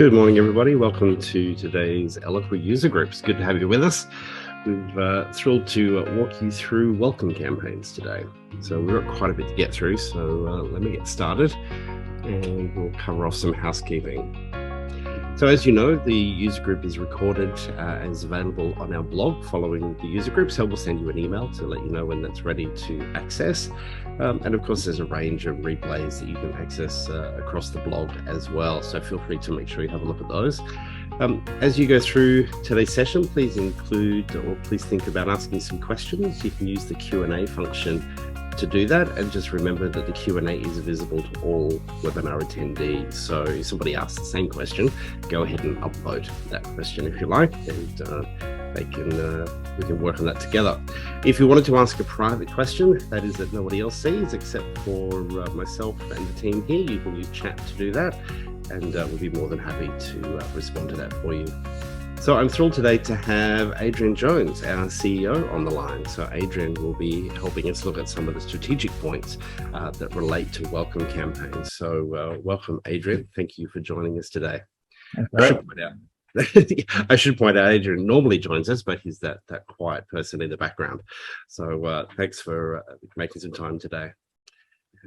Good morning, everybody. Welcome to today's Eloqua user groups. Good to have you with us. We're thrilled to walk you through welcome campaigns today. So we've got quite a bit to get through, so let me get started and we'll cover off some housekeeping. So as you know, the user group is recorded and is available on our blog following the user group. So we'll send you an email to let you know when that's ready to access. And of course, there's a range of replays that you can access across the blog as well. So feel free to make sure you have a look at those. As you go through today's session, please think about asking some questions. You can use the Q&A function to do that, and just remember that the Q&A is visible to all webinar attendees. So if somebody asks the same question, go ahead and upvote that question if you like, and we can work on that together. If you wanted to ask a private question, that is that nobody else sees except for myself and the team here, you can use chat to do that, and we'll be more than happy to respond to that for you. So I'm thrilled today to have Adrian Jones, our CEO, on the line. So Adrian will be helping us look at some of the strategic points that relate to welcome campaigns. So welcome, Adrian. Thank you for joining us today. I should point out Adrian normally joins us, but he's that quiet person in the background. So thanks for making some time today.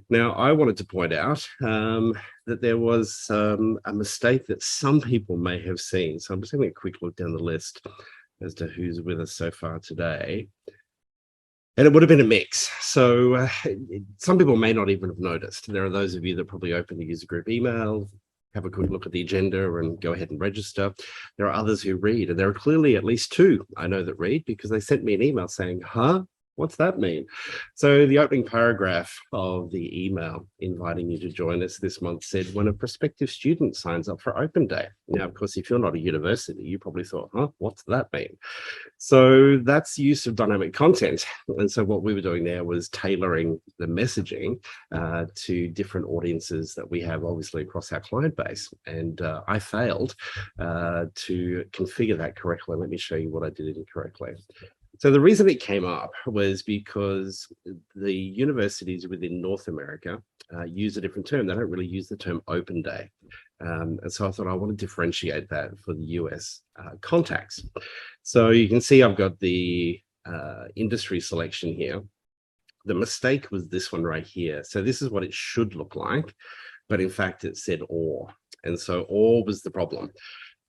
Now, I wanted to point out that there was a mistake that some people may have seen. So I'm just having a quick look down the list as to who's with us so far today. And it would have been a mix. So some people may not even have noticed. There are those of you that probably open the user group email, have a quick look at the agenda and go ahead and register. There are others who read, and there are clearly at least two I know that read, because they sent me an email saying, what's that mean? So the opening paragraph of the email inviting you to join us this month said, when a prospective student signs up for Open Day. Now, of course, if you're not a university, you probably thought, what's that mean? So that's the use of dynamic content. And so what we were doing there was tailoring the messaging to different audiences that we have obviously across our client base. And I failed to configure that correctly. Let me show you what I did incorrectly. So the reason it came up was because the universities within North America use a different term. They don't really use the term Open Day. And so I thought I want to differentiate that for the US contacts. So you can see I've got the industry selection here. The mistake was this one right here. So this is what it should look like, but in fact it said or. And so or was the problem.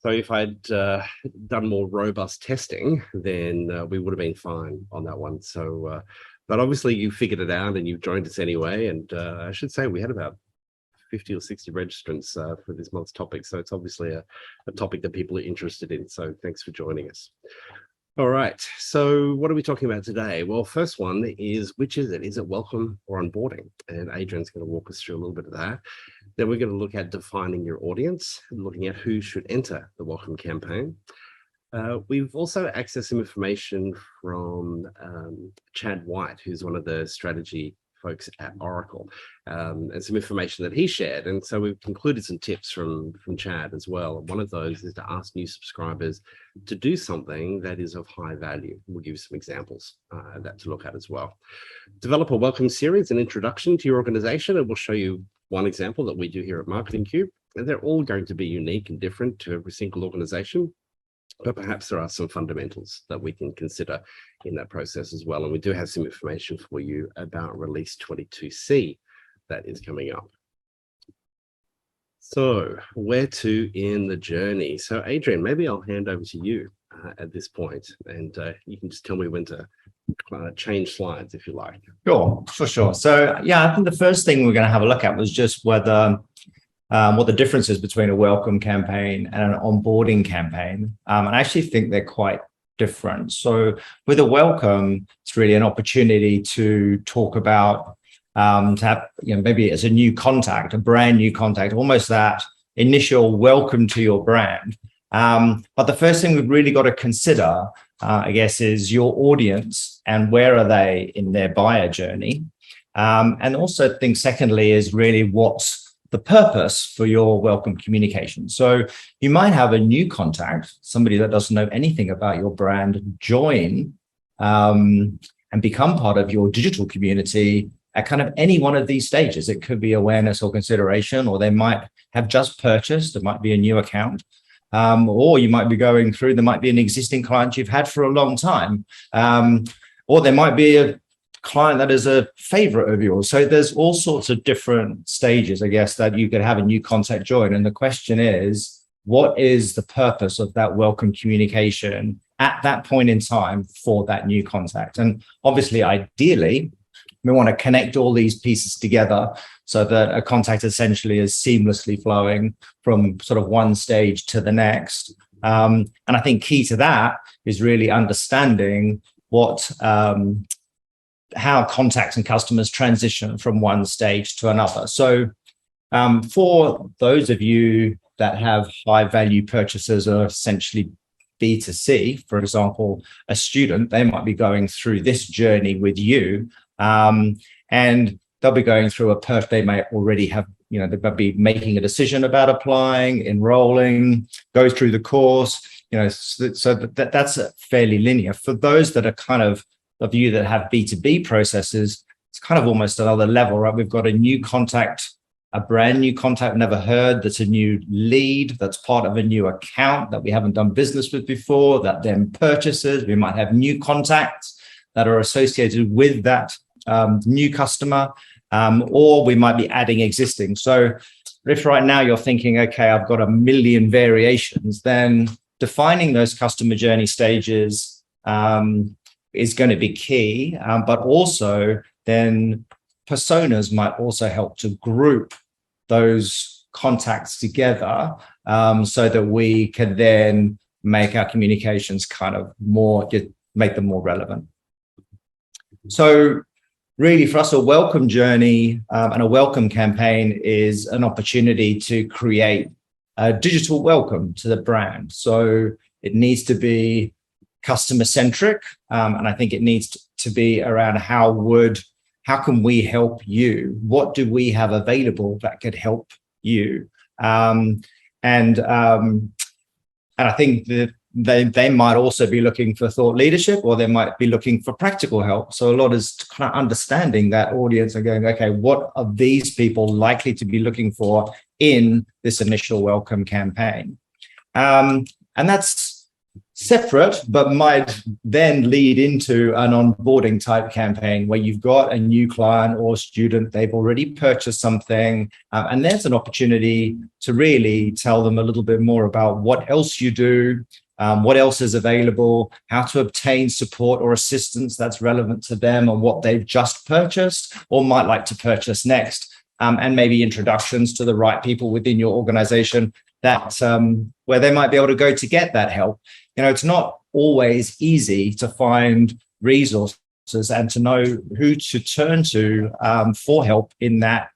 So if I'd done more robust testing, then we would have been fine on that one. So, but obviously you figured it out and you've joined us anyway. And I should say we had about 50 or 60 registrants for this month's topic. So it's obviously a topic that people are interested in. So thanks for joining us. All right, so what are we talking about today? Well, first one is, which is it? Is it welcome or onboarding? And Adrian's going to walk us through a little bit of that. Then we're going to look at defining your audience, looking at who should enter the welcome campaign. We've also accessed some information from Chad White, who's one of the strategy folks at Oracle, and some information that he shared. And so we've concluded some tips from Chad as well. One of those is to ask new subscribers to do something that is of high value. We'll give you some examples that to look at as well. Develop a welcome series, an introduction to your organization, and we'll show you one example that we do here at Marketing Cube. And they're all going to be unique and different to every single organization. But perhaps there are some fundamentals that we can consider in that process as well. And we do have some information for you about release 22C that is coming up. So where to in the journey? So Adrian, maybe I'll hand over to you at this point, and you can just tell me when to change slides if you like. Sure, for sure. So yeah, I think the first thing we're going to have a look at was just whether what the difference is between a welcome campaign and an onboarding campaign. And I actually think they're quite different. So with a welcome, it's really an opportunity to talk about, to have, maybe as a new contact, a brand new contact, almost that initial welcome to your brand. But the first thing we've really got to consider, I guess, is your audience and where are they in their buyer journey. And also think secondly is really what's the purpose for your welcome communication. So you might have a new contact, somebody that doesn't know anything about your brand, join and become part of your digital community at kind of any one of these stages. It could be awareness or consideration, or they might have just purchased. It might be a new account. Or you might be going through, there might be an existing client you've had for a long time. Or there might be a client that is a favorite of yours. So there's all sorts of different stages, I guess, that you could have a new contact join. And the question is, what is the purpose of that welcome communication at that point in time for that new contact? And obviously, ideally, we want to connect all these pieces together so that a contact essentially is seamlessly flowing from sort of one stage to the next. And I think key to that is really understanding how contacts and customers transition from one stage to another. So for those of you that have high value purchases or essentially B2C, for example, a student, they might be going through this journey with you. And they'll be going through they may already have, they might be making a decision about applying, enrolling, go through the course, so that's fairly linear. For those that are kind of you that have B2B processes, it's kind of almost another level, right? We've got a new contact, a brand new contact never heard, that's a new lead, that's part of a new account that we haven't done business with before, that then purchases. We might have new contacts that are associated with that new customer, or we might be adding existing. So if right now you're thinking, okay, I've got a million variations, then defining those customer journey stages is going to be key, but also then personas might also help to group those contacts together so that we can then make our communications kind of make them more relevant. So really for us, a welcome journey and a welcome campaign is an opportunity to create a digital welcome to the brand. So it needs to be customer centric. And I think it needs to be around how can we help you? What do we have available that could help you? And I think that they might also be looking for thought leadership, or they might be looking for practical help. So a lot is kind of understanding that audience and going, okay, what are these people likely to be looking for in this initial welcome campaign? And that's separate, but might then lead into an onboarding type campaign where you've got a new client or student, they've already purchased something, and there's an opportunity to really tell them a little bit more about what else you do, what else is available, how to obtain support or assistance that's relevant to them and what they've just purchased or might like to purchase next, and maybe introductions to the right people within your organization that where they might be able to go to get that help. It's not always easy to find resources and to know who to turn to for help in that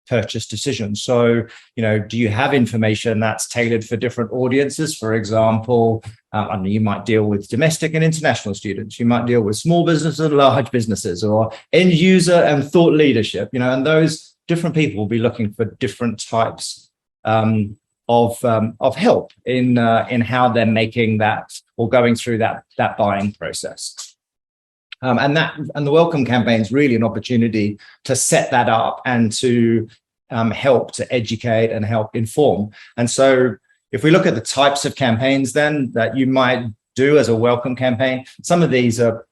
purchase decision. So, do you have information that's tailored for different audiences? For example, you might deal with domestic and international students. You might deal with small businesses and large businesses, or end user and thought leadership, and those different people will be looking for different types of help in how they're making that or going through that buying process. And the welcome campaign is really an opportunity to set that up and to help to educate and help inform. And so if we look at the types of campaigns then that you might do as a welcome campaign, some of these are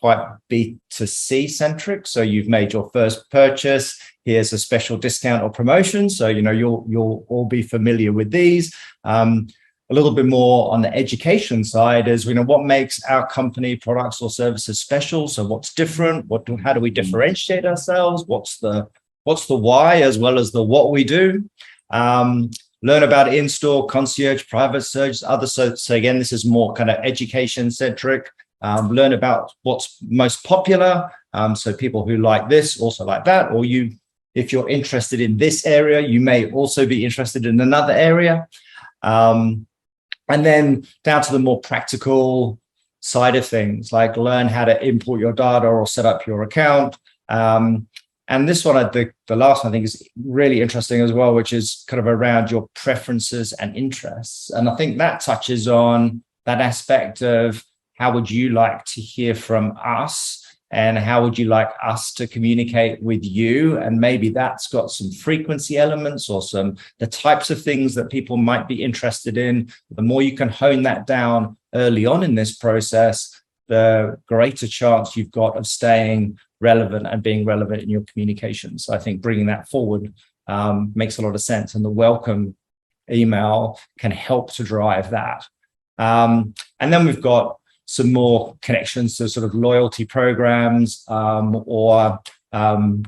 quite B2C centric. So you've made your first purchase. Here's a special discount or promotion. So, you'll all be familiar with these. A little bit more on the education side is, what makes our company products or services special? So what's different? How do we differentiate ourselves? What's the why as well as the what we do? Learn about in-store, concierge, private search, others. So again, this is more kind of education centric. Learn about what's most popular. So people who like this also like that, or if you're interested in this area, you may also be interested in another area. And then down to the more practical side of things, like learn how to import your data or set up your account. And this one, the last one I think is really interesting as well, which is kind of around your preferences and interests. And I think that touches on that aspect of how would you like to hear from us and how would you like us to communicate with you? And maybe that's got some frequency elements or the types of things that people might be interested in. The more you can hone that down early on in this process, the greater chance you've got of staying relevant and being relevant in your communications. So I think bringing that forward makes a lot of sense, and the welcome email can help to drive that. And then we've got some more connections to sort of loyalty programs or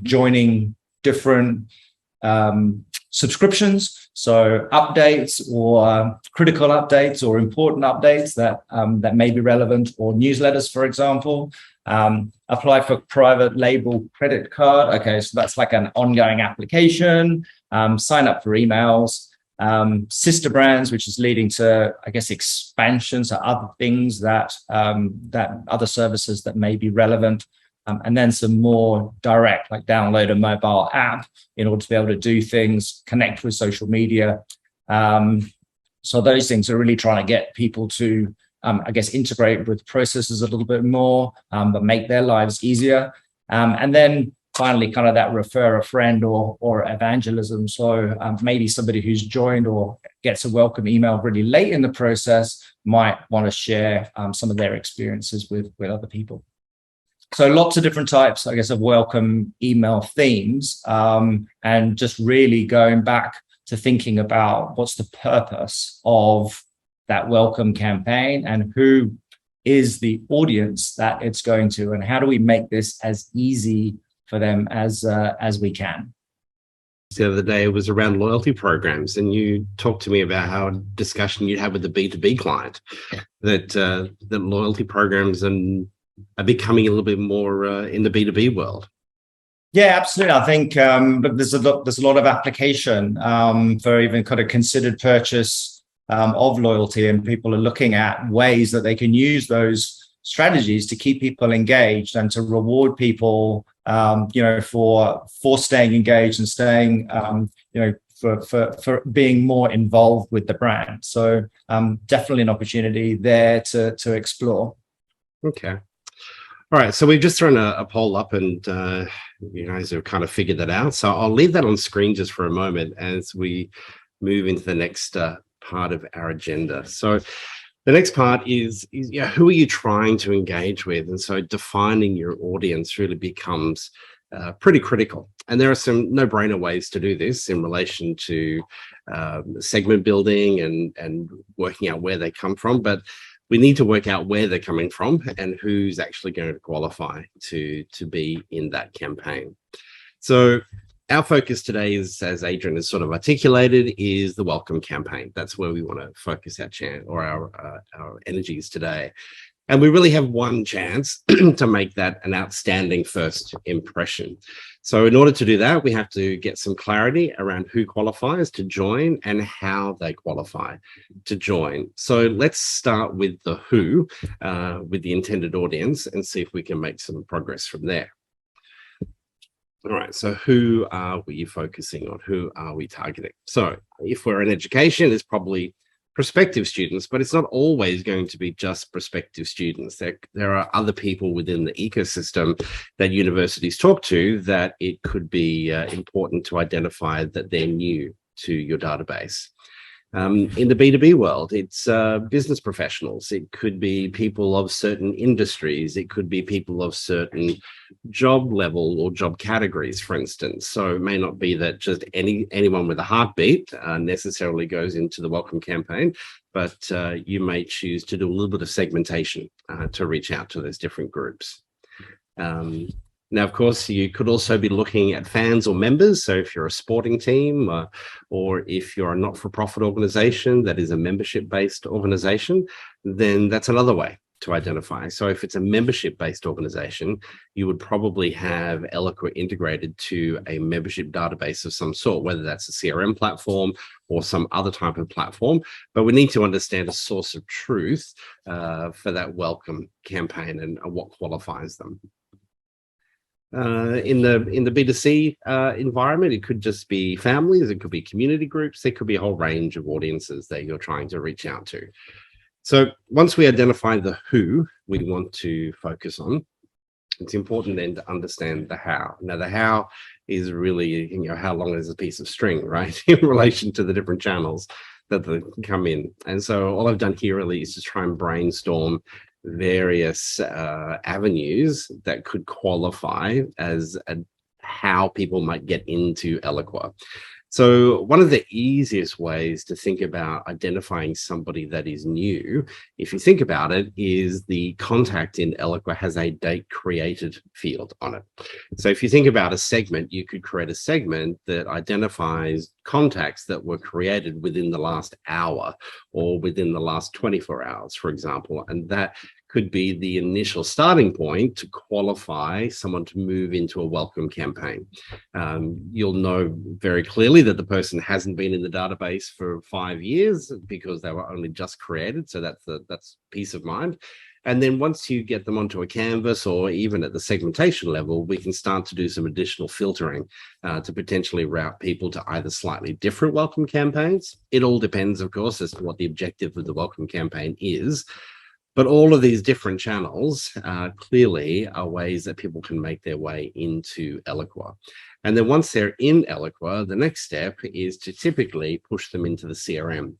joining different subscriptions. So updates or critical updates or important updates that may be relevant, or newsletters, for example. Apply for private label credit card. Okay, so that's like an ongoing application. Sign up for emails. Sister brands, which is leading to, I guess, expansions to other things that other services that may be relevant. And then some more direct, like download a mobile app in order to be able to do things, connect with social media. So those things are really trying to get people to, I guess, integrate with processes a little bit more, but make their lives easier. And then finally, kind of that refer a friend or evangelism. So maybe somebody who's joined or gets a welcome email really late in the process might want to share some of their experiences with other people. So lots of different types, I guess, of welcome email themes, and just really going back to thinking about what's the purpose of that welcome campaign and who is the audience that it's going to, and how do we make this as easy for them as we can. The other day it was around loyalty programs, and you talked to me about how a discussion you had with the B2B client that loyalty programs are becoming a little bit more in the B2B world. Yeah, absolutely. I think there's a lot of application for even kind of considered purchase of loyalty, and people are looking at ways that they can use those strategies to keep people engaged and to reward people, for staying engaged and staying, for being more involved with the brand. So definitely an opportunity there to explore. Okay. All right, so we've just thrown a poll up, and you guys have kind of figured that out. So I'll leave that on screen just for a moment as we move into the next part of our agenda. So the next part is who are you trying to engage with? And so defining your audience really becomes pretty critical. And there are some no-brainer ways to do this in relation to segment building and working out where they come from. But we need to work out where they're coming from and who's actually going to qualify to be in that campaign. So our focus today is, as Adrian has sort of articulated, is the welcome campaign. That's where we want to focus our energies today. And we really have one chance to make that an outstanding first impression. So in order to do that, we have to get some clarity around who qualifies to join and how they qualify to join. So let's start with the who, with the intended audience, and see if we can make some progress from there. All right, so who are we focusing on? Who are we targeting? So if we're in education, it's probably prospective students, but it's not always going to be just prospective students. There are other people within the ecosystem that universities talk to that it could be important to identify that they're new to your database. In the B2B world, it's business professionals. It could be people of certain industries. It could be people of certain job level or job categories, for instance. So it may not be that just anyone with a heartbeat necessarily goes into the welcome campaign, but you may choose to do a little bit of segmentation to reach out to those different groups. Now, of course, you could also be looking at fans or members. So if you're a sporting team or if you're a not-for-profit organization that is a membership-based organization, then that's another way to identify. So if it's a membership-based organization, you would probably have Eloqua integrated to a membership database of some sort, whether that's a CRM platform or some other type of platform. But we need to understand a source of truth for that welcome campaign and what qualifies them. In the B2C environment, it could just be families, it could be community groups, there could be a whole range of audiences that you're trying to reach out to. So once we identify the who we want to focus on, It's important then to understand the how. Now, the how is really, how long is a piece of string, right? In relation to the different channels that they come in. And so all I've done here really is to try and brainstorm various avenues that could qualify as how people might get into Eloqua. So one of the easiest ways to think about identifying somebody that is new, if you think about it, is the contact in Eloqua has a date created field on it. So if you think about a segment, you could create a segment that identifies contacts that were created within the last hour or within the last 24 hours, for example, and that could be the initial starting point to qualify someone to move into a welcome campaign. You'll know very clearly that the person hasn't been in the database for 5 years because they were only just created. So that's peace of mind. And then once you get them onto a canvas or even at the segmentation level, we can start to do some additional filtering to potentially route people to either slightly different welcome campaigns. It all depends, of course, as to what the objective of the welcome campaign is. But all of these different channels clearly are ways that people can make their way into Eloqua. And then once they're in Eloqua, the next step is to typically push them into the CRM.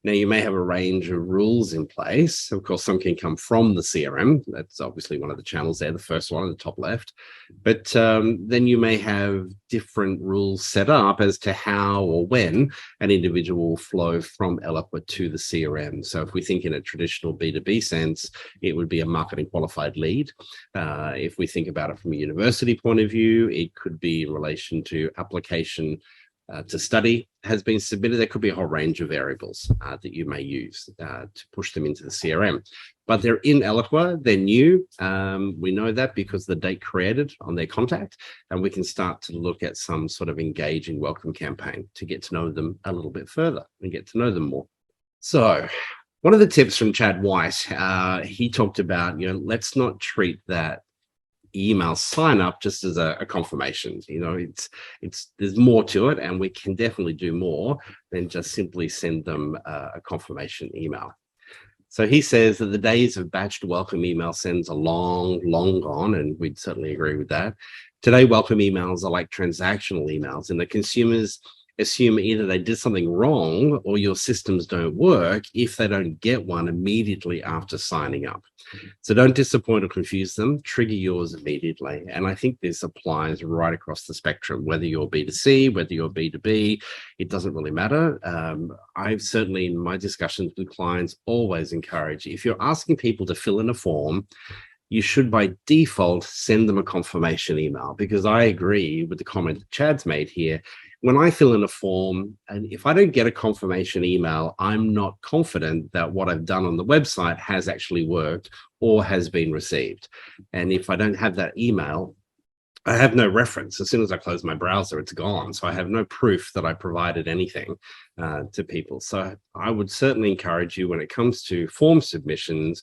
Now, you may have a range of rules in place. Of course, some can come from the CRM. That's obviously one of the channels there, the first one on the top left. But then you may have different rules set up as to how or when an individual will flow from Eloqua to the CRM. So if we think in a traditional B2B sense, it would be a marketing qualified lead. If we think about it from a university point of view, it could be in relation to application to study has been submitted. There could be a whole range of variables that you may use to push them into the CRM. But they're in Eloqua, they're new. We know that because the date created on their contact, and we can start to look at some sort of engaging welcome campaign to get to know them a little bit further and get to know them more. So one of the tips from Chad White, he talked about, let's not treat that email sign up just as a confirmation. There's more to it, and we can definitely do more than just simply send them a confirmation email. So he says that the days of batched welcome email sends are long gone, and we'd certainly agree with that. Today, welcome emails are like transactional emails, and the consumers assume either they did something wrong or your systems don't work if they don't get one immediately after signing up. So don't disappoint or confuse them, trigger yours immediately. And I think this applies right across the spectrum, whether you're B2C, whether you're B2B, it doesn't really matter. I've certainly, in my discussions with clients, always encourage, if you're asking people to fill in a form, you should by default send them a confirmation email, because I agree with the comment that Chad's made here. When I fill in a form, and if I don't get a confirmation email, I'm not confident that what I've done on the website has actually worked or has been received. And if I don't have that email, I have no reference. As soon as I close my browser, it's gone. So I have no proof that I provided anything to people. So I would certainly encourage you, when it comes to form submissions,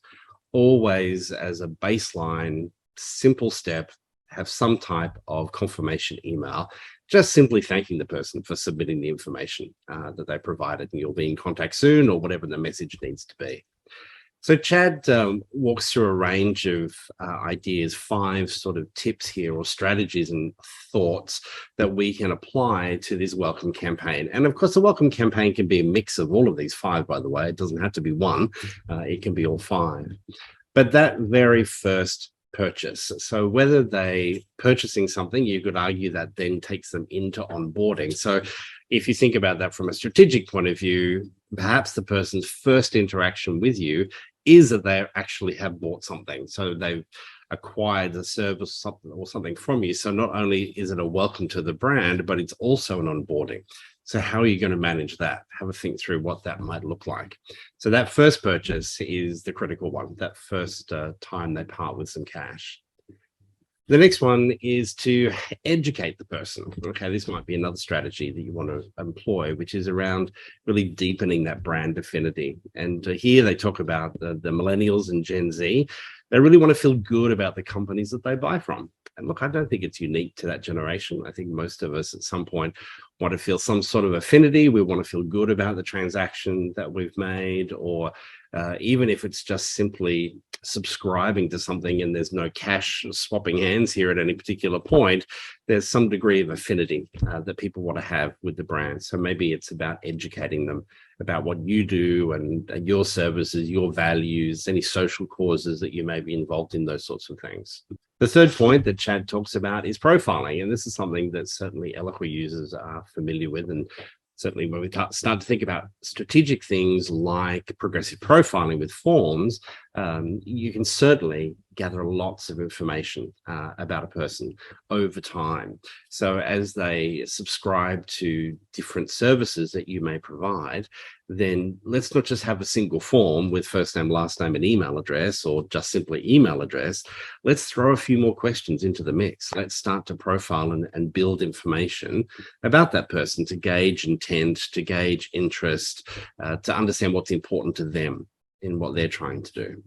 always as a baseline, simple step, have some type of confirmation email, just simply thanking the person for submitting the information that they provided, and you'll be in contact soon, or whatever the message needs to be. So Chad walks through a range of ideas, 5 sort of tips here, or strategies and thoughts that we can apply to this welcome campaign. And of course, the welcome campaign can be a mix of all of these 5, by the way. It doesn't have to be one. It can be all 5. But that very first purchase, so whether they purchasing something, you could argue that then takes them into onboarding. So if you think about that from a strategic point of view, perhaps the person's first interaction with you is that they actually have bought something. So they've acquired a service or something from you. So not only is it a welcome to the brand, but it's also an onboarding. So how are you going to manage that? Have a think through what that might look like. So that first purchase is the critical one, that first time they part with some cash. The next one is to educate the person. Okay, this might be another strategy that you want to employ, which is around really deepening that brand affinity. And here they talk about the millennials and Gen Z. They really want to feel good about the companies that they buy from. And look, I don't think it's unique to that generation. I think most of us at some point want to feel some sort of affinity. We want to feel good about the transaction that we've made, or even if it's just simply subscribing to something and there's no cash swapping hands here at any particular point, there's some degree of affinity that people want to have with the brand. So maybe it's about educating them about what you do and your services, your values, any social causes that you may be involved in, those sorts of things. The third point that Chad talks about is profiling. And this is something that certainly Eloqua users are familiar with. And certainly when we start to think about strategic things like progressive profiling with forms, you can certainly gather lots of information about a person over time. So as they subscribe to different services that you may provide, then let's not just have a single form with first name, last name, and email address, or just simply email address. Let's throw a few more questions into the mix. Let's start to profile and build information about that person to gauge intent, to gauge interest, to understand what's important to them in what they're trying to do.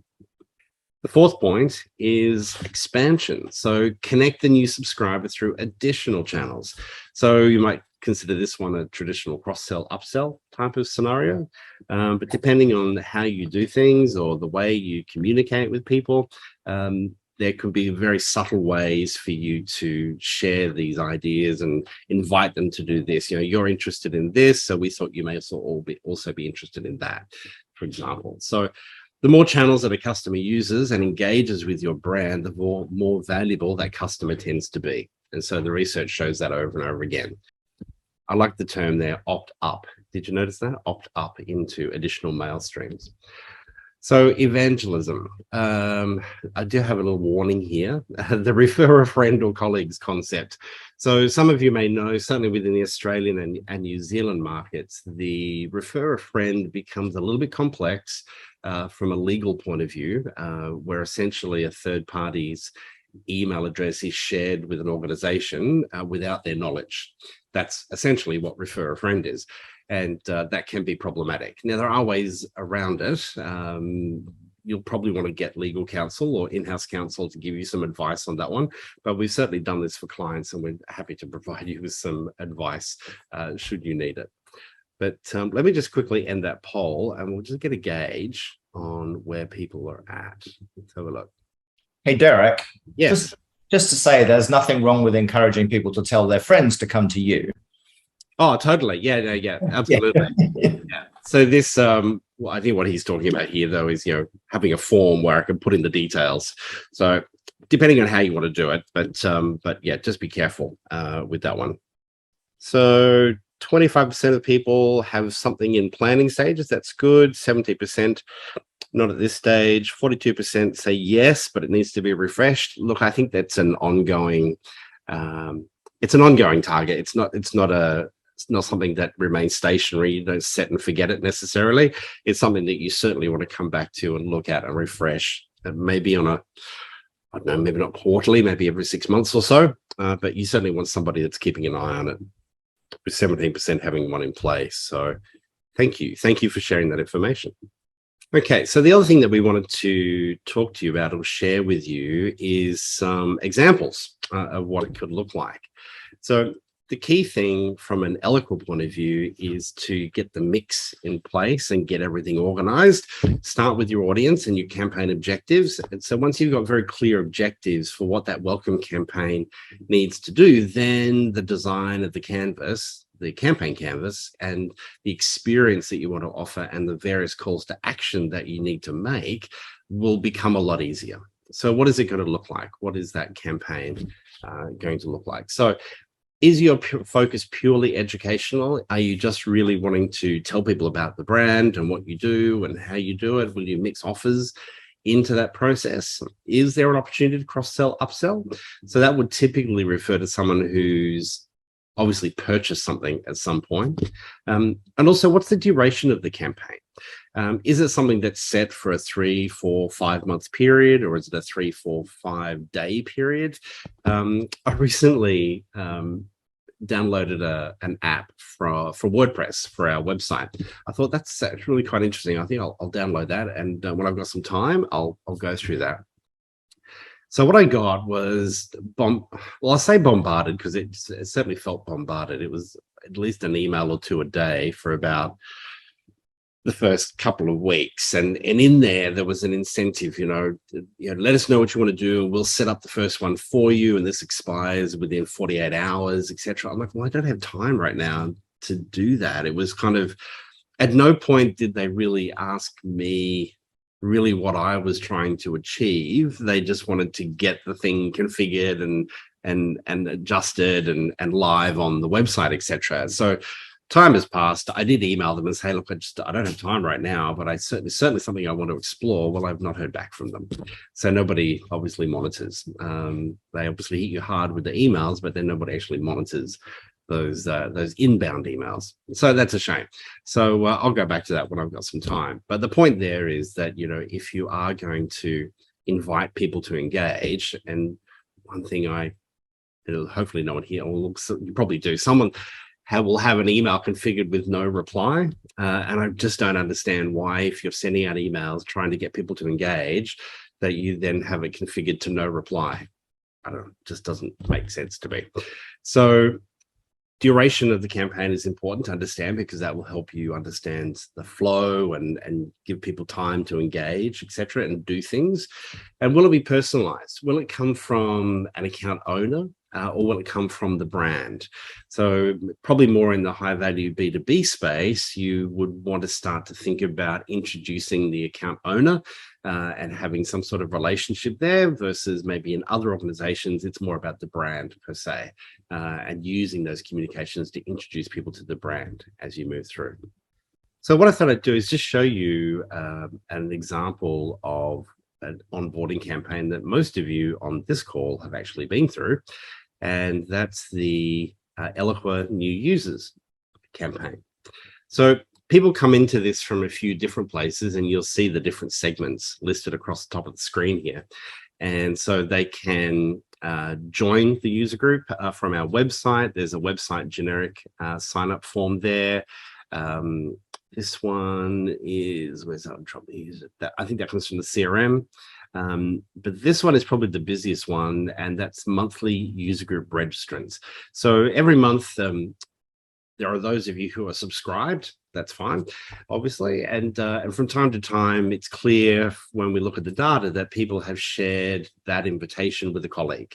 The fourth point is expansion. So connect the new subscriber through additional channels. So you might consider this one a traditional cross-sell, upsell type of scenario. But depending on how you do things or the way you communicate with people, there could be very subtle ways for you to share these ideas and invite them to do this. You know, you're interested in this, so we thought you may also be interested in that, for example. So the more channels that a customer uses and engages with your brand, the more valuable that customer tends to be. And so the research shows that over and over again. I like the term there, opt up. Did you notice that? Opt up into additional mail streams. So evangelism. I do have a little warning here, the refer a friend or colleagues concept. So some of you may know, certainly within the Australian and New Zealand markets, the refer a friend becomes a little bit complex from a legal point of view, where essentially a third party's email address is shared with an organization without their knowledge. That's essentially what refer a friend is. And that can be problematic. Now, there are ways around it. You'll probably want to get legal counsel or in-house counsel to give you some advice on that one. But we've certainly done this for clients, and we're happy to provide you with some advice should you need it. But let me just quickly end that poll, and we'll just get a gauge on where people are at. Let's have a look. Hey, Derek. Yes. Just to say, there's nothing wrong with encouraging people to tell their friends to come to you. Oh, totally. Yeah, absolutely. Yeah. So this, well, I think what he's talking about here, though, is, having a form where I can put in the details. So depending on how you want to do it, but yeah, just be careful with that one. So 25% of people have something in planning stages. That's good. 70% not at this stage. 42% say yes, but it needs to be refreshed. Look, I think that's an ongoing. It's an ongoing target. It's not something that remains stationary. You don't set and forget it necessarily. It's something that you certainly want to come back to and look at and refresh. Maybe on I don't know, maybe not quarterly, maybe every 6 months or so. But you certainly want somebody that's keeping an eye on it, with 17% having one in place. So thank you. Thank you for sharing that information. Okay, so the other thing that we wanted to talk to you about or share with you is some examples of what it could look like. So the key thing from an Eloqua point of view is to get the mix in place and get everything organized. Start with your audience and your campaign objectives. And so once you've got very clear objectives for what that welcome campaign needs to do, then the design of the canvas, the campaign canvas, and the experience that you want to offer and the various calls to action that you need to make will become a lot easier. So what is it going to look like? What is that campaign going to look like? So is your focus purely educational? Are you just really wanting to tell people about the brand and what you do and how you do it? Will you mix offers into that process? Is there an opportunity to cross-sell, upsell? So that would typically refer to someone who's obviously purchased something at some point. And also, what's the duration of the campaign? Is it something that's set for a 3, 4, 5 month period, or is it a 3, 4, 5 day period? I recently downloaded an app for WordPress for our website. I thought that's really quite interesting. I think I'll download that, and when I've got some time, I'll go through that. So what I got was, well, I'll say bombarded because it certainly felt bombarded. It was at least an email or two a day for about the first couple of weeks, and in there was an incentive, let us know what you want to do, and we'll set up the first one for you, and this expires within 48 hours, etc. I'm like, well, I don't have time right now to do that. It was kind of, at no point did they really ask me really what I was trying to achieve. They just wanted to get the thing configured and adjusted and live on the website, etc. So time has passed. I did email them and say, look, I don't have time right now, but certainly something I want to explore. Well, I've not heard back from them. So nobody obviously monitors. They obviously hit you hard with the emails, but then nobody actually monitors those inbound emails. So that's a shame. So I'll go back to that when I've got some time. But the point there is that, if you are going to invite people to engage, and one thing hopefully no one here, or you probably do, someone will have an email configured with no reply. And I just don't understand why, if you're sending out emails trying to get people to engage, that you then have it configured to no reply. Just doesn't make sense to me. So duration of the campaign is important to understand, because that will help you understand the flow and give people time to engage, etc., and do things. And will it be personalized? Will it come from an account owner? Or will it come from the brand? So probably more in the high value B2B space, you would want to start to think about introducing the account owner and having some sort of relationship there, versus maybe in other organizations, it's more about the brand per se, and using those communications to introduce people to the brand as you move through. So what I thought I'd do is just show you an example of an onboarding campaign that most of you on this call have actually been through. And that's the Eloqua new users campaign. So people come into this from a few different places, and you'll see the different segments listed across the top of the screen here. And so they can join the user group from our website. There's a website generic sign up form there. This one is, where's that? I think that comes from the CRM. But this one is probably the busiest one, and that's monthly user group registrants. So every month, there are those of you who are subscribed. That's fine, obviously. And from time to time, it's clear when we look at the data that people have shared that invitation with a colleague.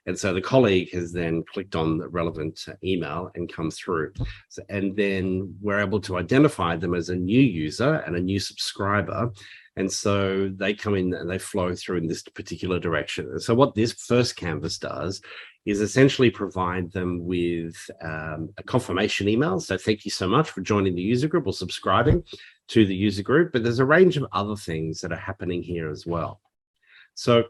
And so the colleague has then clicked on the relevant email and come through. So, and then we're able to identify them as a new user and a new subscriber. And so they come in and they flow through in this particular direction. And so what this first canvas does is essentially provide them with a confirmation email. So thank you so much for joining the user group or subscribing to the user group. But there's a range of other things that are happening here as well. So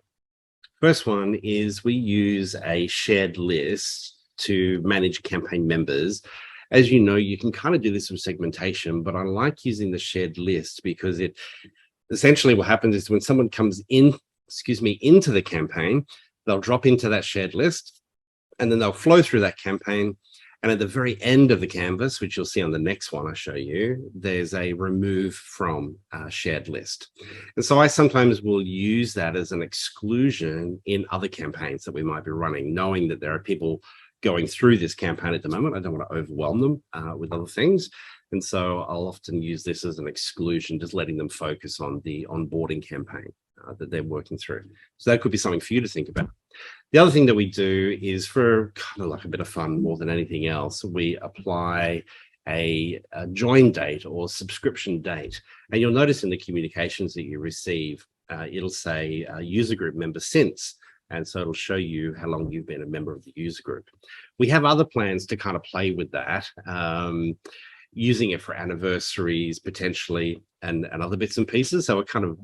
first one is we use a shared list to manage campaign members. As you know, you can kind of do this with segmentation, but I like using the shared list because it essentially what happens is when someone comes in, into the campaign, they'll drop into that shared list and then they'll flow through that campaign. And at the very end of the canvas, which you'll see on the next one I show you, there's a remove from shared list. And so I sometimes will use that as an exclusion in other campaigns that we might be running, knowing that there are people going through this campaign at the moment. I don't want to overwhelm them with other things. And so I'll often use this as an exclusion, just letting them focus on the onboarding campaign that they're working through. So that could be something for you to think about. The other thing that we do is, for kind of like a bit of fun more than anything else, we apply a join date or subscription date. And you'll notice in the communications that you receive, it'll say user group member since. And so it'll show you how long you've been a member of the user group. We have other plans to kind of play with that, using it for anniversaries potentially and other bits and pieces. So we're kind of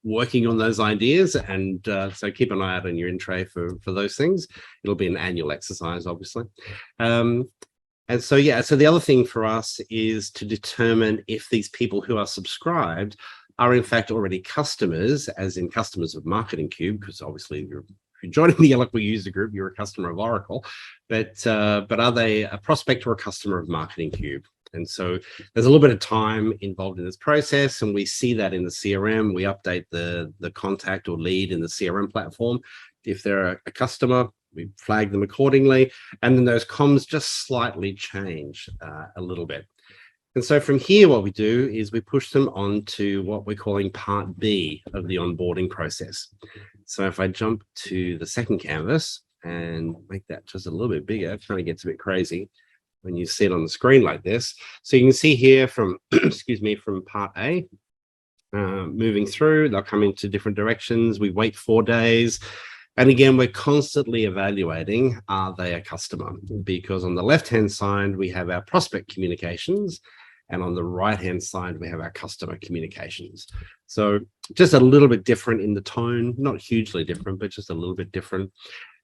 working on those ideas, and so keep an eye out on your in tray for those things. It'll be an annual exercise, obviously. And so, yeah, so the other thing for us is to determine if these people who are subscribed are in fact already customers, as in customers of Marketing Cube, because obviously if you're joining the Eloqua user group, you're a customer of Oracle, but are they a prospect or a customer of Marketing Cube? And so there's a little bit of time involved in this process, and we see that in the CRM. We update the contact or lead in the CRM platform. If they're a customer, we flag them accordingly, and then those comms just slightly change a little bit. And so from here, what we do is we push them on to what we're calling part B of the onboarding process. So if I jump to the second canvas and make that just a little bit bigger, it kind of gets a bit crazy when you see it on the screen like this. So you can see here from, excuse me, from part A, moving through, they'll come into different directions. We wait 4 days. And again, we're constantly evaluating, are they a customer? Because on the left-hand side, we have our prospect communications. And on the right-hand side, we have our customer communications. So just a little bit different in the tone, not hugely different, but just a little bit different.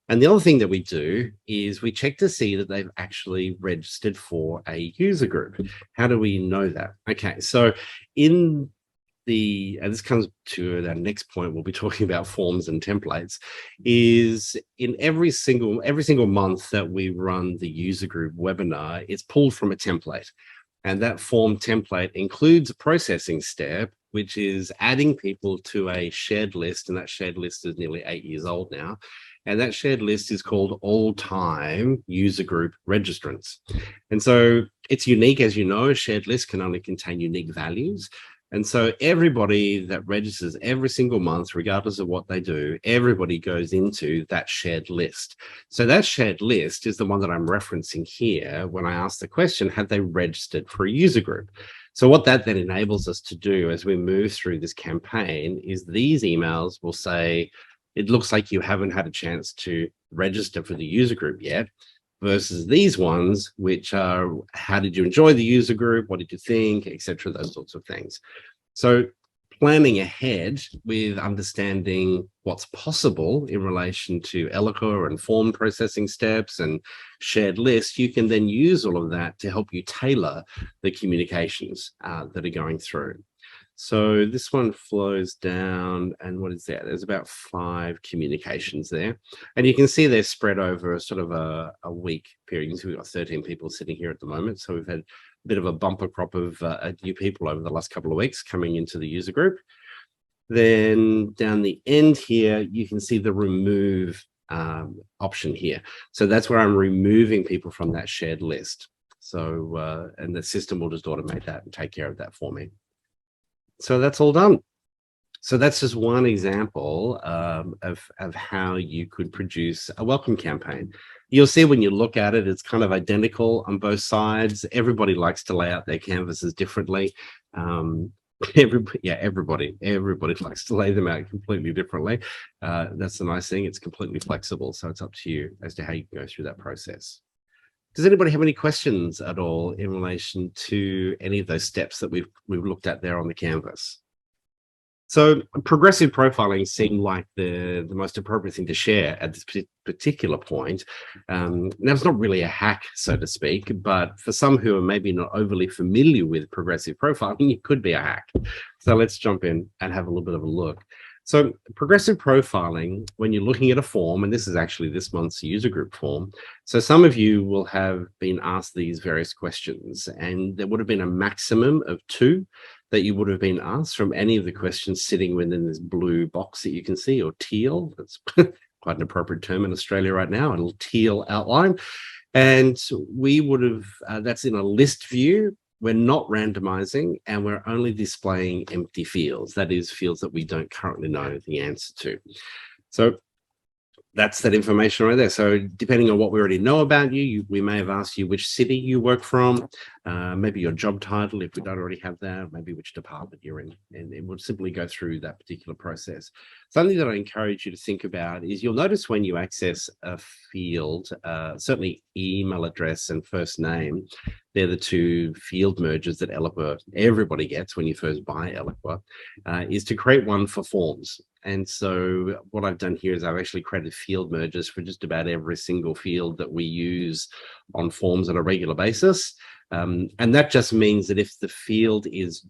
And the other thing that we do is we check to see that they've actually registered for a user group. How do we know that? Okay, so in and this comes to our next point, we'll be talking about forms and templates, is in every single month that we run the user group webinar, it's pulled from a template. And that form template includes a processing step, which is adding people to a shared list. And that shared list is nearly 8 years old now. And that shared list is called all-time user group registrants. And so it's unique, as you know, a shared list can only contain unique values. And so everybody that registers every single month, regardless of what they do, everybody goes into that shared list. So that shared list is the one that I'm referencing here when I ask the question, have they registered for a user group? So what that then enables us to do as we move through this campaign is these emails will say, it looks like you haven't had a chance to register for the user group yet, versus these ones, which are, how did you enjoy the user group? What did you think, etc., those sorts of things. So planning ahead with understanding what's possible in relation to Eloqua and form processing steps and shared lists, you can then use all of that to help you tailor the communications that are going through. So this one flows down, and what is that? There's about 5 communications there. And you can see they're spread over a sort of a week period. So we've got 13 people sitting here at the moment. So we've had a bit of a bumper crop of new people over the last couple of weeks coming into the user group. Then down the end here, you can see the remove option here. So that's where I'm removing people from that shared list. So, and the system will just automate that and take care of that for me. So that's all done. So that's just one example of how you could produce a welcome campaign. You'll see when you look at it, it's kind of identical on both sides. Everybody likes to lay out their canvases differently. Everybody likes to lay them out completely differently. That's the nice thing. It's completely flexible. So it's up to you as to how you go through that process. Does anybody have any questions at all in relation to any of those steps that we've looked at there on the canvas? So progressive profiling seemed like the most appropriate thing to share at this particular point. Now, it's not really a hack, so to speak, but for some who are maybe not overly familiar with progressive profiling, it could be a hack. So let's jump in and have a little bit of a look. So progressive profiling, when you're looking at a form, and this is actually this month's user group form, so some of you will have been asked these various questions, and there would have been a maximum of 2 that you would have been asked from any of the questions sitting within this blue box that you can see, or teal. That's quite an appropriate term in Australia right now, a little teal outline. And we would have, that's in a list view. We're not randomizing, and we're only displaying empty fields. That is, fields that we don't currently know the answer to. So that's that information right there. So depending on what we already know about you, we may have asked you which city you work from, maybe your job title, if we don't already have that, maybe which department you're in, and it will simply go through that particular process. Something that I encourage you to think about is you'll notice when you access a field, certainly email address and first name, they're the 2 field mergers that Eloqua, everybody gets when you first buy Eloqua, is to create one for forms. And so what I've done here is I've actually created field mergers for just about every single field that we use on forms on a regular basis. And that just means that if the field is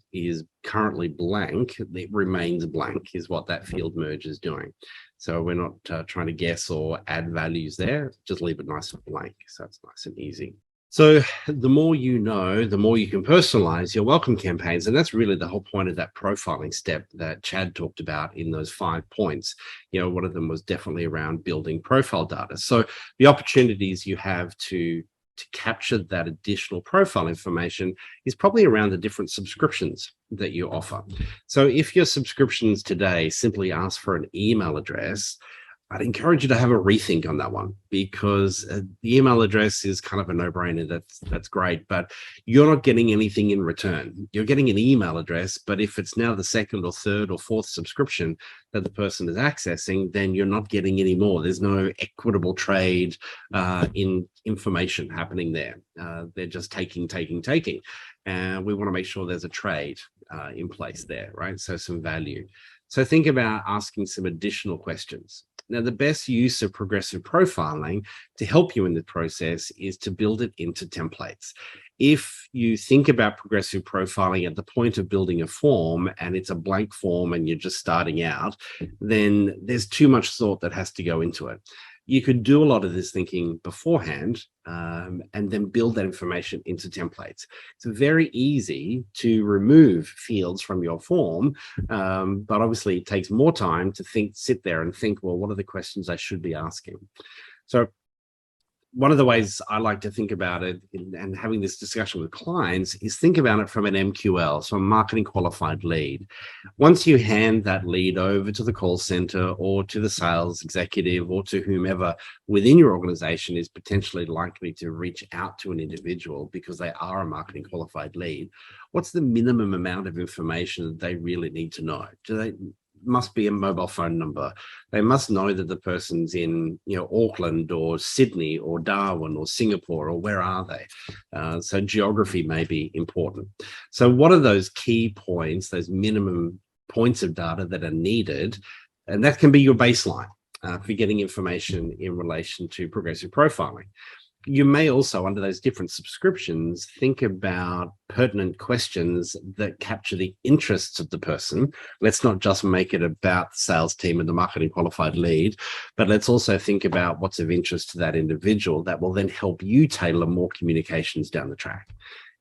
currently blank, it remains blank is what that field merge is doing. So we're not trying to guess or add values there, just leave it nice and blank. So it's nice and easy. So the more you know, the more you can personalize your welcome campaigns. And that's really the whole point of that profiling step that Chad talked about in those 5 points. You know, one of them was definitely around building profile data. So the opportunities you have to to capture that additional profile information is probably around the different subscriptions that you offer. So if your subscriptions today simply ask for an email address, I'd encourage you to have a rethink on that one, because the email address is kind of a no-brainer. That's great, but you're not getting anything in return. You're getting an email address, but if it's now the second or third or fourth subscription that the person is accessing, then you're not getting any more. There's no equitable trade in information happening there. They're just taking. And we want to make sure there's a trade in place there, right? So some value. So think about asking some additional questions. Now, the best use of progressive profiling to help you in the process is to build it into templates. If you think about progressive profiling at the point of building a form and it's a blank form and you're just starting out, then there's too much thought that has to go into it. You could do a lot of this thinking beforehand and then build that information into templates. It's very easy to remove fields from your form, but obviously it takes more time to sit there and think, well, what are the questions I should be asking? So one of the ways I like to think about it and having this discussion with clients is think about it from an MQL, so a marketing qualified lead. Once you hand that lead over to the call center or to the sales executive or to whomever within your organization is potentially likely to reach out to an individual because they are a marketing qualified lead, what's the minimum amount of information that they really need to know? Must be a mobile phone number. They must know that the person's in, Auckland or Sydney or Darwin or Singapore, or where are they? So geography may be important. So what are those key points, those minimum points of data that are needed? And that can be your baseline for getting information in relation to progressive profiling. You may also, under those different subscriptions, think about pertinent questions that capture the interests of the person. Let's not just make it about the sales team and the marketing qualified lead, but let's also think about what's of interest to that individual that will then help you tailor more communications down the track.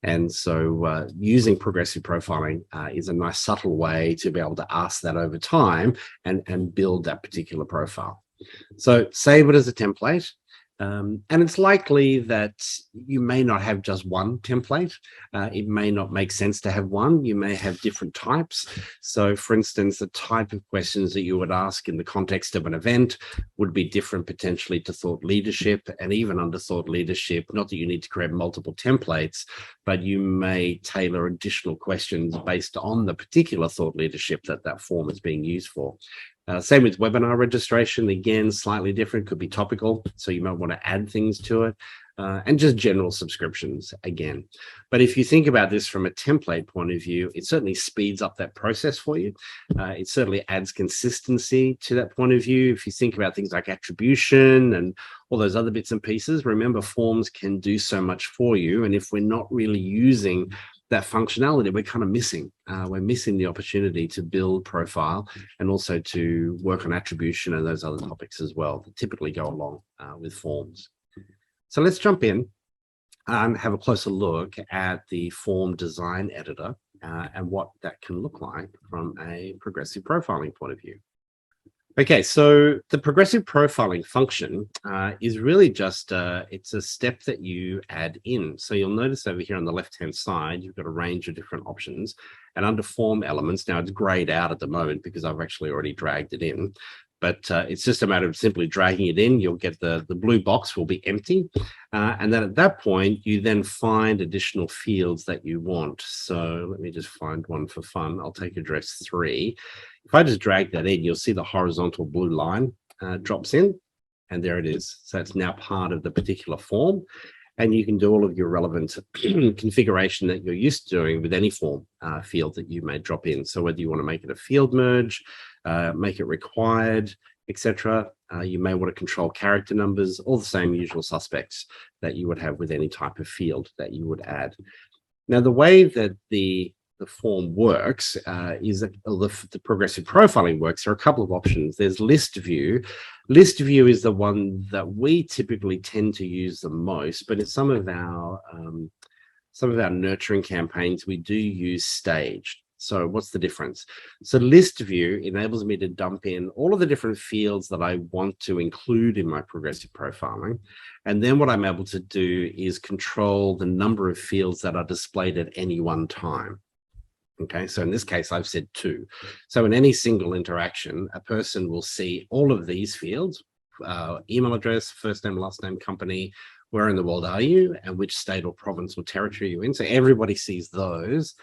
And so using progressive profiling is a nice subtle way to be able to ask that over time and build that particular profile. So save it as a template. And it's likely that you may not have just one template. It may not make sense to have one. You may have different types. So for instance, the type of questions that you would ask in the context of an event would be different potentially to thought leadership, and even under thought leadership, not that you need to create multiple templates, but you may tailor additional questions based on the particular thought leadership that form is being used for. Same with webinar registration, again, slightly different, could be topical, so you might want to add things to it, and just general subscriptions again. But if you think about this from a template point of view, it certainly speeds up that process for you. It certainly adds consistency to that point of view. If you think about things like attribution and all those other bits and pieces, remember, forms can do so much for you, and if we're not really using that functionality, we're kind of missing. We're missing the opportunity to build profile and also to work on attribution and those other topics as well that typically go along with forms. So let's jump in and have a closer look at the form design editor and what that can look like from a progressive profiling point of view. Okay, so the progressive profiling function is really just, it's a step that you add in. So you'll notice over here on the left-hand side, you've got a range of different options. And under form elements, now it's grayed out at the moment because I've actually already dragged it in. But it's just a matter of simply dragging it in. You'll get the blue box will be empty. And then at that point, you then find additional fields that you want. So let me just find one for fun. I'll take address 3. If I just drag that in, you'll see the horizontal blue line drops in, and there it is. So it's now part of the particular form. And you can do all of your relevant configuration that you're used to doing with any form field that you may drop in. So whether you want to make it a field merge, make it required, etc. You may want to control character numbers, all the same usual suspects that you would have with any type of field that you would add. Now, the way that the form works is that the progressive profiling works. There are a couple of options. There's list view. List view is the one that we typically tend to use the most, but in some of our nurturing campaigns, we do use staged. So what's the difference? So list view enables me to dump in all of the different fields that I want to include in my progressive profiling. And then what I'm able to do is control the number of fields that are displayed at any one time. Okay, so in this case, I've said 2. So in any single interaction, a person will see all of these fields, email address, first name, last name, company, where in the world are you, and which state or province or territory you're in. So everybody sees those.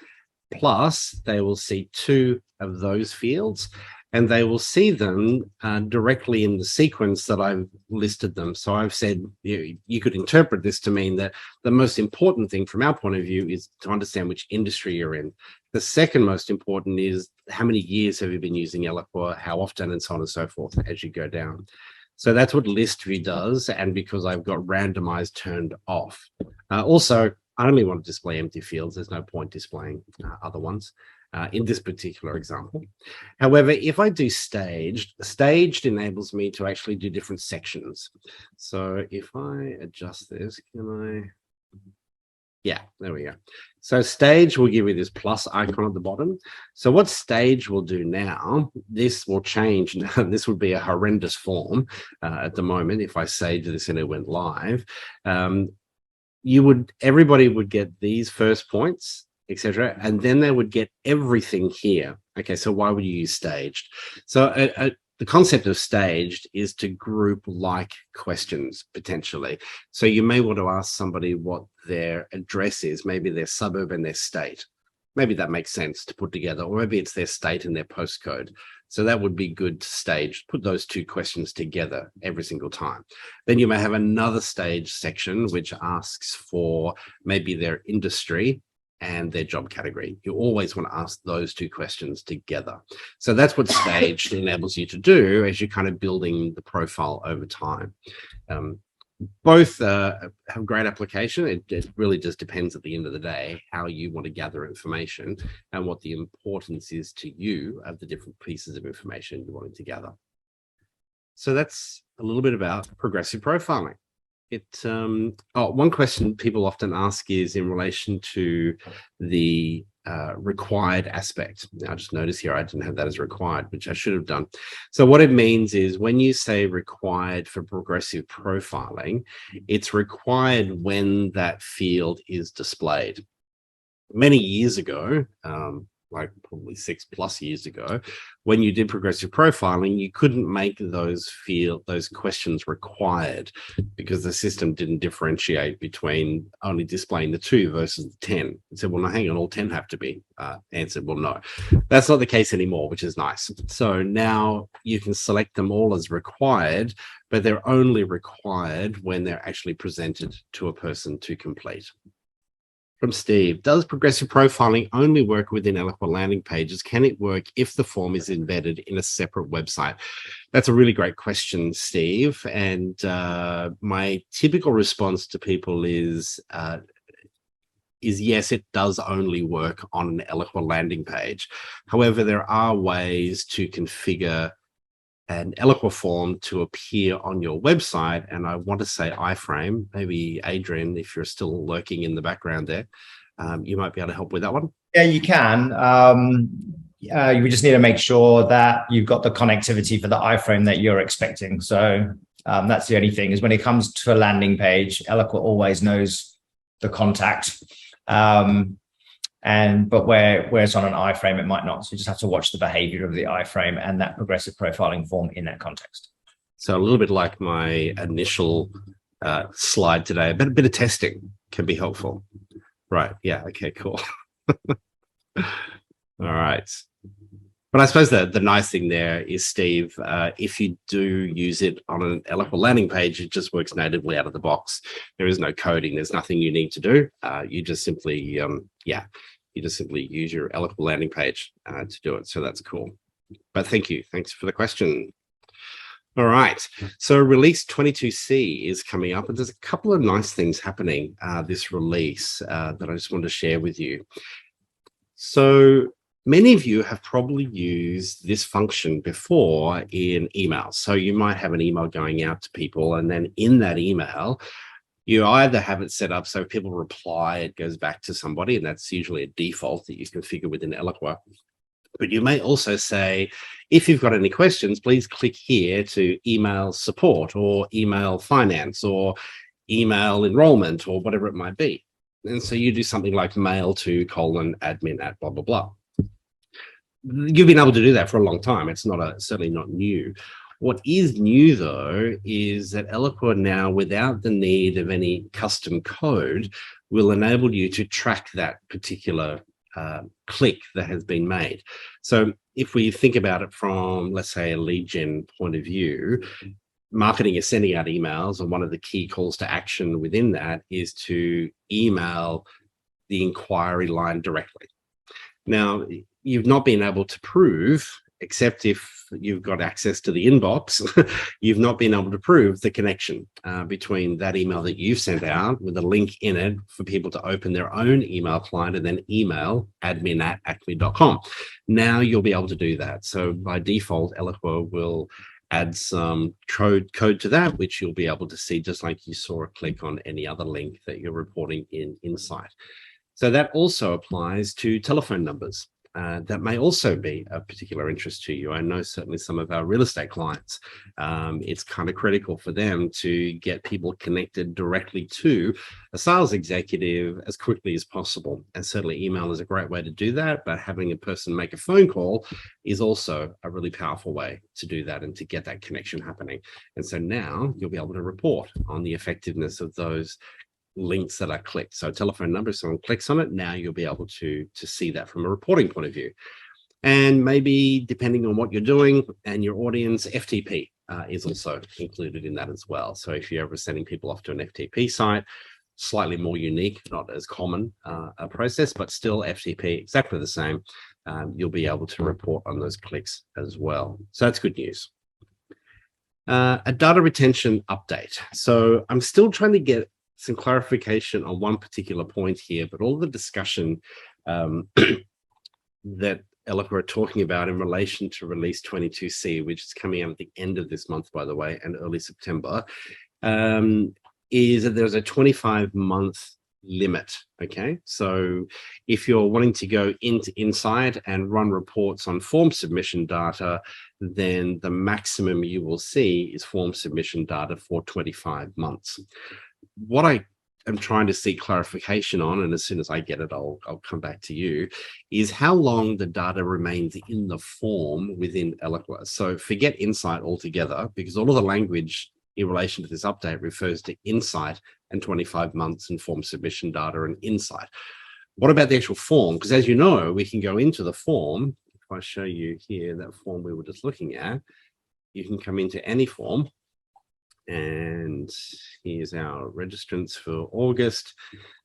Plus, they will see 2 of those fields, and they will see them directly in the sequence that I've listed them. So I've said, you could interpret this to mean that the most important thing from our point of view is to understand which industry you're in. The second most important is how many years have you been using Eloqua, how often, and so on and so forth as you go down. So that's what list view does, and because I've got randomized turned off. Also, I only want to display empty fields. There's no point displaying other ones in this particular example. However, if I do staged enables me to actually do different sections. So if I adjust this, can I? Yeah, there we go. So stage will give you this plus icon at the bottom. So what stage will do now, this will change. This would be a horrendous form at the moment if I saved this and it went live. Everybody would get these first points, etc., and then they would get everything here. Okay, so why would you use staged? So the concept of staged is to group like questions potentially. So you may want to ask somebody what their address is, maybe their suburb and their state. Maybe that makes sense to put together, or maybe it's their state and their postcode. So that would be good to stage, put those 2 questions together every single time. Then you may have another stage section which asks for maybe their industry and their job category. You always want to ask those 2 questions together. So that's what staged enables you to do as you're kind of building the profile over time. Both have great application. It really just depends at the end of the day how you want to gather information and what the importance is to you of the different pieces of information you're wanting to gather. So that's a little bit about progressive profiling. One question people often ask is in relation to the required aspect. Now, I just noticed here I didn't have that as required, which I should have done. So what it means is when you say required for progressive profiling, it's required when that field is displayed. Many years ago, like probably 6+ years ago, when you did progressive profiling, you couldn't make those questions required because the system didn't differentiate between only displaying the 2 versus the 10. It said, well, no, hang on, all 10 have to be answered. Well, no, that's not the case anymore, which is nice. So now you can select them all as required, but they're only required when they're actually presented to a person to complete. From Steve, does progressive profiling only work within Eloqua landing pages? Can it work if the form is embedded in a separate website? That's a really great question, Steve. And my typical response to people is yes, it does only work on an Eloqua landing page. However, there are ways to configure an Eloqua form to appear on your website. And I want to say iframe, maybe Adrian, if you're still lurking in the background there, you might be able to help with that one. Yeah, you can. You just need to make sure that you've got the connectivity for the iframe that you're expecting. So that's the only thing is when it comes to a landing page, Eloqua always knows the contact. But where it's on an iframe, it might not. So you just have to watch the behavior of the iframe and that progressive profiling form in that context. So a little bit like my initial slide today, a bit of testing can be helpful. Right. Yeah. Okay, cool. All right. But I suppose the nice thing there is, Steve, if you do use it on an Eloqua landing page, it just works natively out of the box. There is no coding. There's nothing you need to do. You just simply, you just simply use your Eloqua landing page to do it. So that's cool. But thank you. Thanks for the question. All right. So release 22C is coming up, and there's a couple of nice things happening this release that I just wanted to share with you. So many of you have probably used this function before in emails. So you might have an email going out to people, and then in that email, You either have it set up so if people reply, it goes back to somebody, and that's usually a default that you configure within Eloqua. But you may also say, if you've got any questions, please click here to email support or email finance or email enrollment or whatever it might be. And so you do something like mail to :admin at blah, blah, blah. You've been able to do that for a long time. It's certainly not new. What is new, though, is that Eloqua now, without the need of any custom code, will enable you to track that particular click that has been made. So if we think about it from, let's say, a lead gen point of view, marketing is sending out emails, and one of the key calls to action within that is to email the inquiry line directly. Now, you've not been able to prove, except if you've got access to the inbox, you've not been able to prove the connection between that email that you've sent out with a link in it for people to open their own email client and then email admin@acme.com. Now you'll be able to do that. So by default, Eloqua will add some code to that, which you'll be able to see just like you saw a click on any other link that you're reporting in Insight. So that also applies to telephone numbers. That may also be of particular interest to you. I know certainly some of our real estate clients, it's kind of critical for them to get people connected directly to a sales executive as quickly as possible. And certainly email is a great way to do that, but having a person make a phone call is also a really powerful way to do that and to get that connection happening. And so now you'll be able to report on the effectiveness of those links that are clicked. So telephone number, someone clicks on it, now you'll be able to see that from a reporting point of view. And maybe depending on what you're doing and your audience, FTP is also included in that as well. So if you're ever sending people off to an FTP site, slightly more unique, not as common a process, but still FTP, exactly the same. You'll be able to report on those clicks as well. So that's good news. A data retention update. So I'm still trying to get some clarification on one particular point here, but all the discussion that Eloqua are talking about in relation to release 22C, which is coming out at the end of this month, by the way, and early September, is that there's a 25-month limit. Okay, so if you're wanting to go into Insight and run reports on form submission data, then the maximum you will see is form submission data for 25 months. What I am trying to seek clarification on, and as soon as I get it, I'll come back to you, is how long the data remains in the form within Eloqua. So forget Insight altogether, because all of the language in relation to this update refers to Insight and 25 months and form submission data and Insight. What about the actual form? Because as you know, we can go into the form. If I show you here that form we were just looking at, you can come into any form. And here's our registrants for August.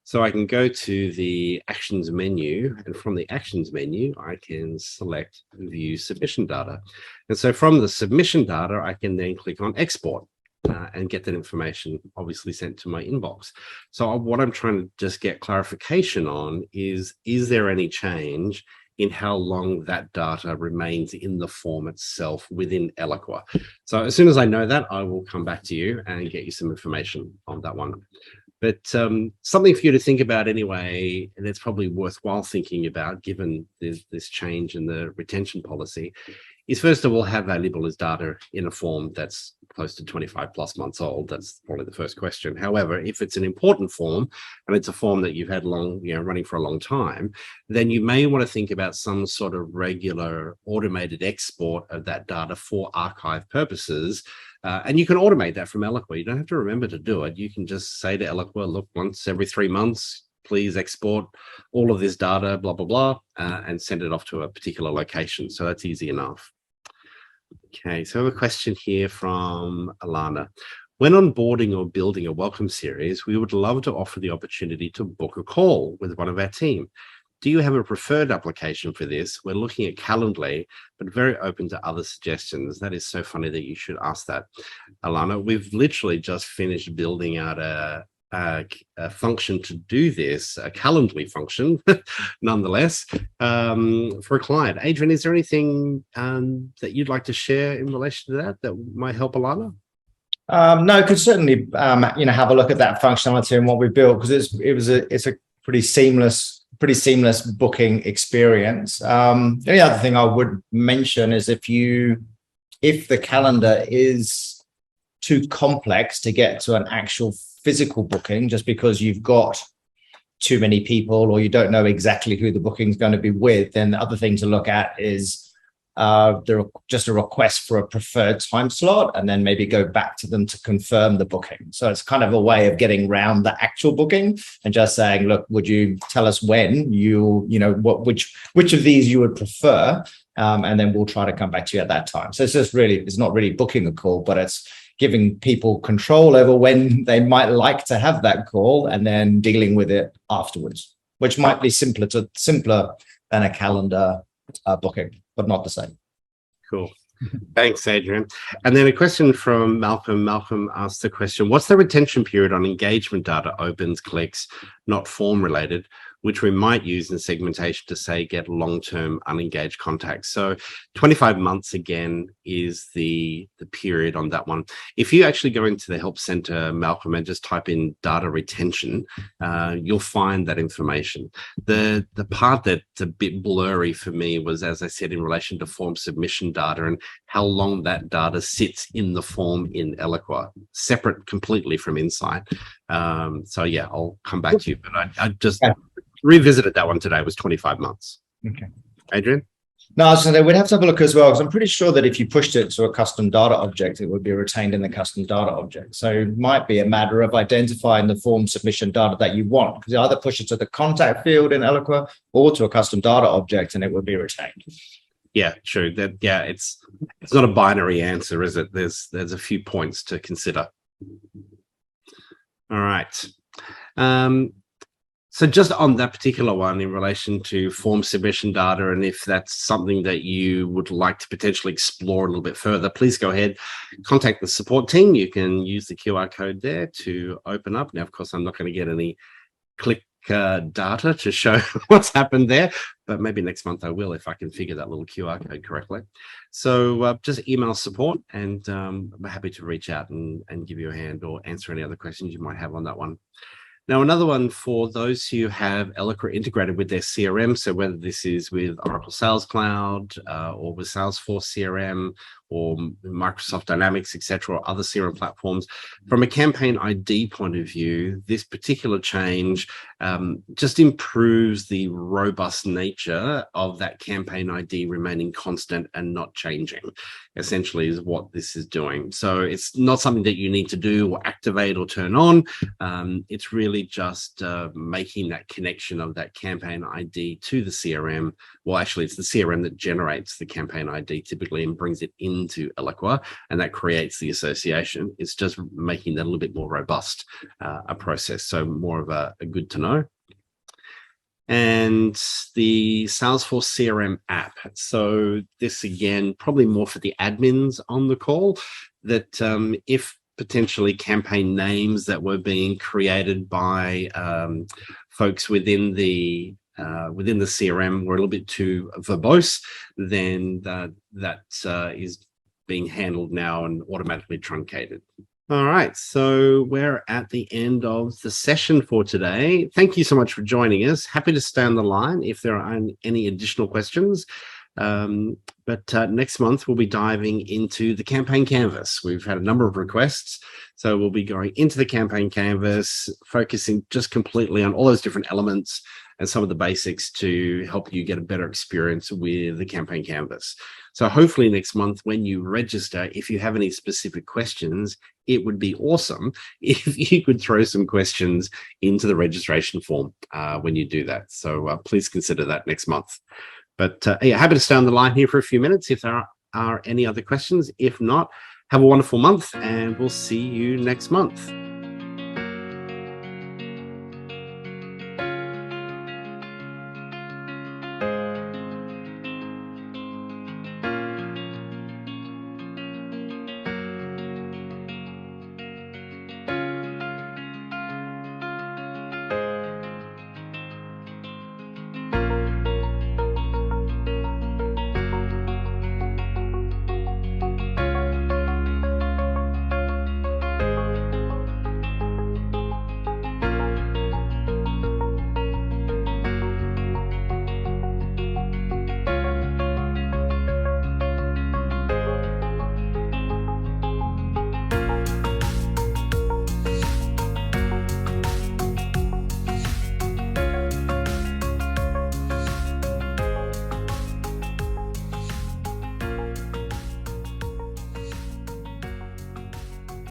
So I can go to the actions menu, and from the actions menu, I can select view submission data. And so from the submission data, I can then click on export and get that information obviously sent to my inbox. So what I'm trying to just get clarification on is there any change in how long that data remains in the form itself within Eloqua? So as soon as I know that, I will come back to you and get you some information on that one. But something for you to think about anyway, and it's probably worthwhile thinking about given this change in the retention policy, is first of all, how valuable is data in a form that's close to 25 plus months old? That's probably the first question. However, if it's an important form and it's a form that you've had running for a long time, then you may want to think about some sort of regular automated export of that data for archive purposes. And you can automate that from Eloqua. You don't have to remember to do it. You can just say to Eloqua, look, once every 3 months, please export all of this data, blah, blah, blah, and send it off to a particular location. So that's easy enough. Okay, so I have a question here from Alana. When onboarding or building a welcome series, we would love to offer the opportunity to book a call with one of our team. Do you have a preferred application for this? We're looking at Calendly, but very open to other suggestions. That is so funny that you should ask that, Alana. We've literally just finished building out a function to do this, a Calendly function, nonetheless, for a client. Adrian, is there anything that you'd like to share in relation to that might help Alana? No, could certainly have a look at that functionality and what we built, because it's a pretty seamless booking experience. The only other thing I would mention is if the calendar is too complex to get to an actual physical booking, just because you've got too many people or you don't know exactly who the booking is going to be with, then the other thing to look at is just a request for a preferred time slot, and then maybe go back to them to confirm the booking. So it's kind of a way of getting around the actual booking and just saying, look, would you tell us when which of these you would prefer, and then we'll try to come back to you at that time. So it's not really booking a call, but it's giving people control over when they might like to have that call, and then dealing with it afterwards, which might be simpler than a calendar booking, but not the same. Cool. Thanks, Adrian. And then a question from Malcolm. Malcolm asked the question, what's the retention period on engagement data, opens, clicks, not form related, which we might use in segmentation to say get long-term unengaged contacts? So 25 months again is the period on that one. If you actually go into the help center, Malcolm, and just type in data retention, you'll find that information. The part that's a bit blurry for me was, as I said, in relation to form submission data and how long that data sits in the form in Eloqua, separate completely from Insight. So yeah, I'll come back to you, but I just revisited that one today. It was 25 months. Okay. Adrian? No, I was going to say, we'd have to have a look as well, because I'm pretty sure that if you pushed it to a custom data object, it would be retained in the custom data object. So it might be a matter of identifying the form submission data that you want, because you either push it to the contact field in Eloqua or to a custom data object, and it would be retained. Yeah, true. It's not a binary answer, is it? There's a few points to consider. All right. So just on that particular one in relation to form submission data, and if that's something that you would like to potentially explore a little bit further, please go ahead, contact the support team. You can use the QR code there to open up. Now, of course, I'm not going to get any click data to show what's happened there, but maybe next month I will, if I can figure that little QR code correctly. So just email support, and I'm happy to reach out and give you a hand or answer any other questions you might have on that one. Now, another one for those who have Eloqua integrated with their CRM, so whether this is with Oracle Sales Cloud or with Salesforce CRM or Microsoft Dynamics, etc., or other CRM platforms, from a campaign ID point of view, this particular change just improves the robust nature of that campaign ID remaining constant and not changing, essentially is what this is doing. So it's not something that you need to do or activate or turn on. It's really just making that connection of that campaign ID to the CRM. Well, actually, it's the CRM that generates the campaign ID typically and brings it into Eloqua, and that creates the association. It's just making that a little bit more robust a process, so more of a good to know. And the Salesforce CRM app. So this, again, probably more for the admins on the call, that if potentially campaign names that were being created by folks within the CRM were a little bit too verbose, then that is being handled now and automatically truncated. All right, so we're at the end of the session for today. Thank you so much for joining us. Happy to stay on the line if there are any additional questions. But next month, we'll be diving into the campaign canvas. We've had a number of requests, so we'll be going into the campaign canvas, focusing just completely on all those different elements and some of the basics to help you get a better experience with the campaign canvas. So hopefully next month, when you register, if you have any specific questions, it would be awesome if you could throw some questions into the registration form when you do that. So please consider that next month. But yeah, happy to stay on the line here for a few minutes if there are any other questions. If not, have a wonderful month, and we'll see you next month.